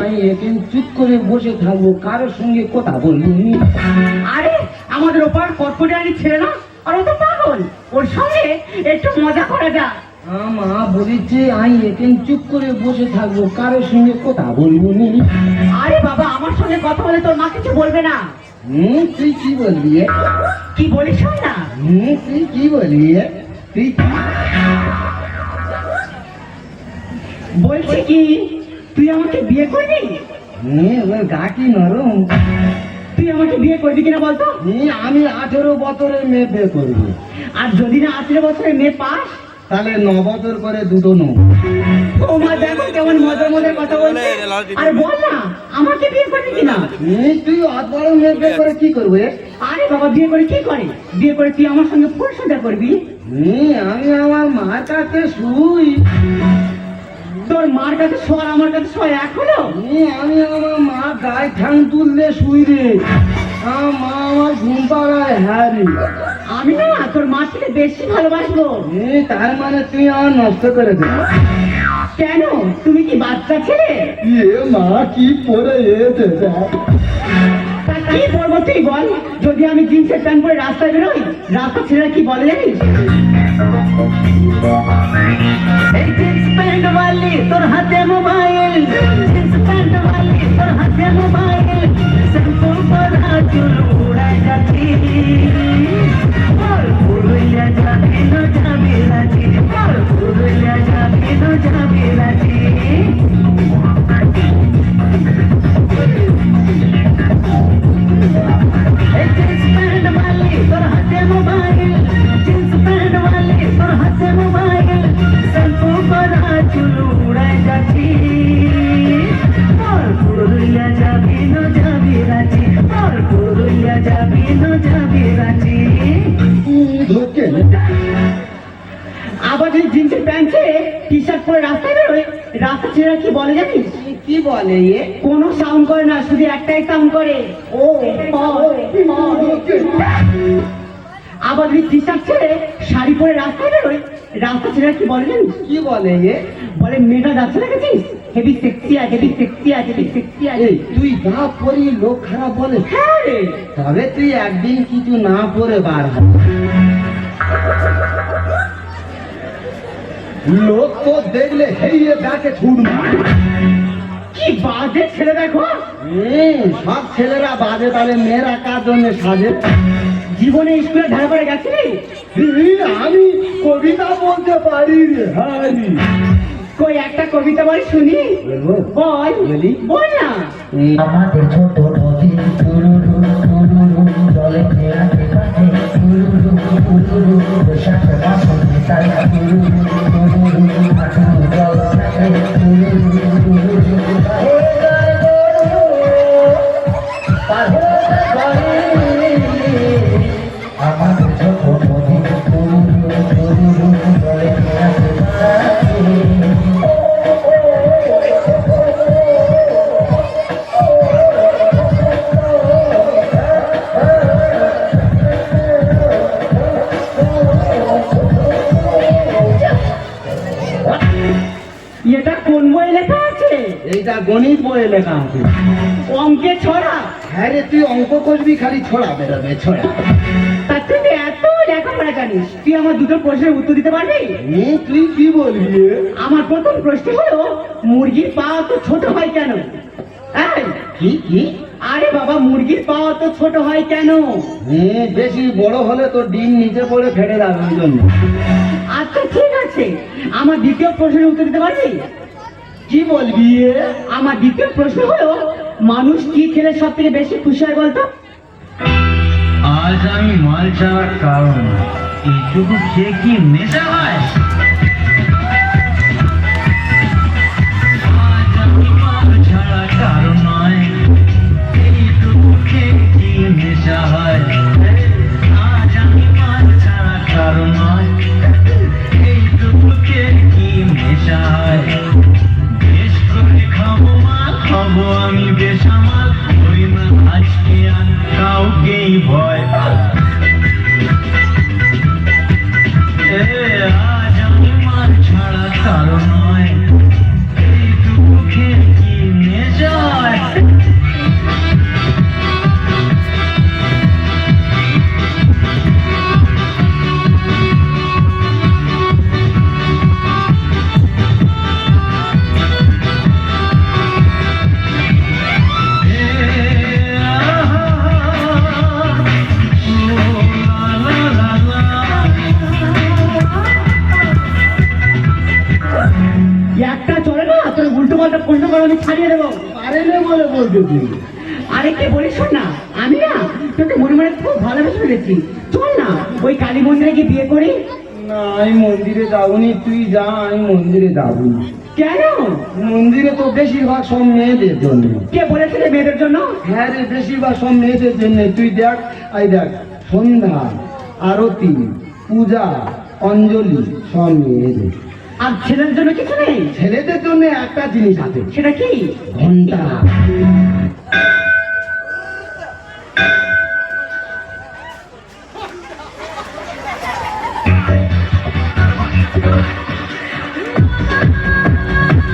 আমি এখন চুপ করে বসে থাকবো, কারোর সঙ্গে কথা বলবো নি। আরে আমাদের ওপার কটকটিয়ানি ছেলে না, আর ও তো পাগল, ওর সঙ্গে একটু মজা করা যাক। মা বলেছে আমি এখন চুপ করে বসে থাকবো, কারোর সঙ্গে কথা বলবো নি। আরে বাবা, আমার সঙ্গে কথা বলে তোর মা কিছু বলবে না। তুই কি বলবি? কি বলিস শোন না। তুই কি বলবি? তুই বলছি কি, তুই আমাকে বিয়ে করবি? ওর গা কি নরম। তুই আমাকে বিয়ে করবি কিনা বলতো? আমি 18 বছরের মেয়ে বিয়ে করবো। আর যদি না 18 বছরের মেয়ে পাস, তাহলে 9 বছর করে দুটো নো। ও মা, দেখো কেমন মজার মজার কথা বলছে। আর বল না, আমাকে বিয়ে করবি কিনা? তুই অত বড় মেয়ে বিয়ে করে কি করবে? আরে বাবা, বিয়ে করে কি করে? বিয়ে করে তুই আমার সঙ্গে ফুল সজ্জা করবি। আমি আমার মার কাছে শুই। তোর মার কাছে শোয়ার আমার কাছে শোয়া এক হলো? আমি আমার মা গায়ে ঠাং তুললে শুই রে। আমার মা আমার ঘুম পাড়ায় হ্যাঁ রে। আমি না তোর মা থেকে বেশি ভালোবাসবো। তার মানে তুই আমার নষ্ট করে দে। কেন, তুমি কি বাচ্চা ছেলে? মা কি পরে এসে তা কি বলবো তুই বল? যদি আমি জিন্সের প্যান্ট পরে রাস্তায় বেরোই, রাস্তা ছেলেরা কি বলে জানিস? এই জিন্স প্যান্ট वाली তোর হাতে মোবাইল, জিন্স প্যান্ট वाली তোর হাতে মোবাইল, সিম্পল পরা চুল উড়াই যাচ্ছি, বল পুরুলিয়া যাবি না যাবি রাজি, বল পুরুলিয়া যাবি না যাবি রাজি। এই জিন্স প্যান্ট वाली তোর হাতে মোবাইল, জিন্স প্যান্ট वाली তোর হাতে মোবাইল, সিম্পল পরা চুল উড়াই যাচ্ছি, বল পুরুলিয়া যাবি না যাবি রাজি, বল পুরুলিয়া যাবি না যাবি রাজি। আবার যদি জিন্সের প্যান্টে টি শার্ট পরে রাস্তায় বেরোয়, রাস্তা ছেলেরা কি বলে জানিস? কি বলে? কোনো সাউন্ড করে না, শুধু একটাই সাউন্ড করে, ও আবার যদি টি শার্ট ছেড়ে শাড়ি পরে রাস্তায় বেরোয়, রাস্তা ছেলেরা কি বলে জানিস? কি বলে? বলে মেয়েটা যাচ্ছে না, গেছিস, হেভি সেক্সি আছে, হেভি সেক্সি আছে, হেভি সেক্সি আছে। তুই যা পরি লোক খারাপ বলে। হ্যাঁ রে। তবে তুই একদিন কিছু না পরে বার হ। লোক তো দেখলে হেইয়ে ডাকে ছুট মারে। কি বাজে ছেলে দেখো। সব ছেলেরা বাজে, তাহলে মেয়েরা কার জন্য সাজে? জীবনে স্কুলে ধারে পড়ে গেছিলি? আমি কবিতা বলতে পারি রে। কই একটা কবিতা বল শুনি। বল, বল না। আমাদের ছোট নদী টুরুরু টুরুরু জলে ফেরা ফেরাতে টুরুরু টুরুরু বৈশাখে বাসন্তী তাই টুরুরু টুরুরু হাঁটু জল থাকে টুরুরু টুরুরু আমাদের ছোট নদী টুরুরু টুরুরু জলে ফেরা ফেরাতে এটা কোন বই লেখা আছে? এইটা গণিত বইয়ে লেখা আছে। অঙ্কে ছড়া? হ্যাঁ রে, তুই অঙ্ক করবি, খালি ছড়া বেরোবে ছড়া। তা তুই তো এত লেখাপড়া জানিস, তুই আমার দুটো প্রশ্নের উত্তর দিতে পারবি? তুই কি বলবি? আমার প্রথম প্রশ্ন হলো, মুরগির পা তো ছোট হয় কেন? এই, কি? আরে বাবা, মুরগির পা তো ছোট হয় কেন? বেশি বড় হলে তো ডিম নিচে পড়ে ফেটে যাবে, ওই জন্য। আচ্ছা ঠিক আছে, আমার দ্বিতীয় প্রশ্নের উত্তর দিতে পারবি? কি বলবি? আমার দ্বিতীয় প্রশ্ন হলো, মানুষ কি খেলে সব থেকে বেশি খুশি হয় বলতো? আজ আমি মাল ছাড়ার কারণ এইটুকু খেয়ে কি নেশা হয়? আজ আমি মাল ছাড়ার কারণ নয়, এইটুকু খেয়ে কি নেশা হয়? আজ আমি মাল ছাড়ার কারণ নয়, এইটুকু খেয়ে কি নেশা হয়? বেশ করে খাবো মা, খাবো আমি বেসামাল, ওই না আজকে আর কাউকেই ভয়। আজ আমি মাল ছাড়া কারো নয়, এইটুকু খেয়ে কি নেশা কর, আমি ছাড়িয়ে দেবো। পারে না বলে বলছো তুই। আরে কি বলিস, শোন না, আমি না তোকে মনে মনে খুব ভালোবেসে ফেলেছি। চল না ওই কালী মন্দিরে গিয়ে বিয়ে করি। না আমি মন্দিরে যাবনি, তুই যা, আমি মন্দিরে যাবনি। কেন? মন্দিরে তো বেশিরভাগ সব মেয়েদের জন্য। কে বলেছে রে মেয়েদের জন্য? হ্যাঁ রে, বেশিরভাগ সব মেয়েদের জন্য। তুই দেখ, এই দেখ, সন্ধ্যা, আরতি, পূজা, অঞ্জলি সব মেয়েদের। আর ছেলের জন্য কিছু নেই? ছেলেদের জন্য একটা জিনিস আছে, সেটা কি? ঘন্টা।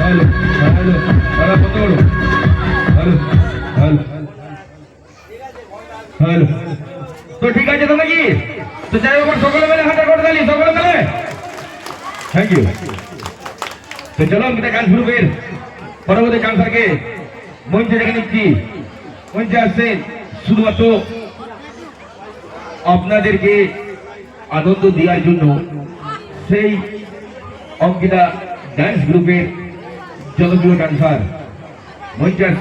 হ্যালো হ্যালো, তারা কত বড়? Hello hello hello. তো ঠিক আছে তো নাকি? তো যাই হোক, সকলে মিলে হাতে করে দিলি, সকলে মিলে। Thank you. তো চলো আমরা গান শুরু করি। পরবর্তী গান স্যারকে মঞ্চে রেখে নিচ্ছি। মঞ্চে আসছেন শুধুমাত্র আপনাদেরকে আনন্দ দেওয়ার জন্য সেই অঙ্কিতা ডান্স গ্রুপের জনপ্রিয় ডান্সার মঞ্চে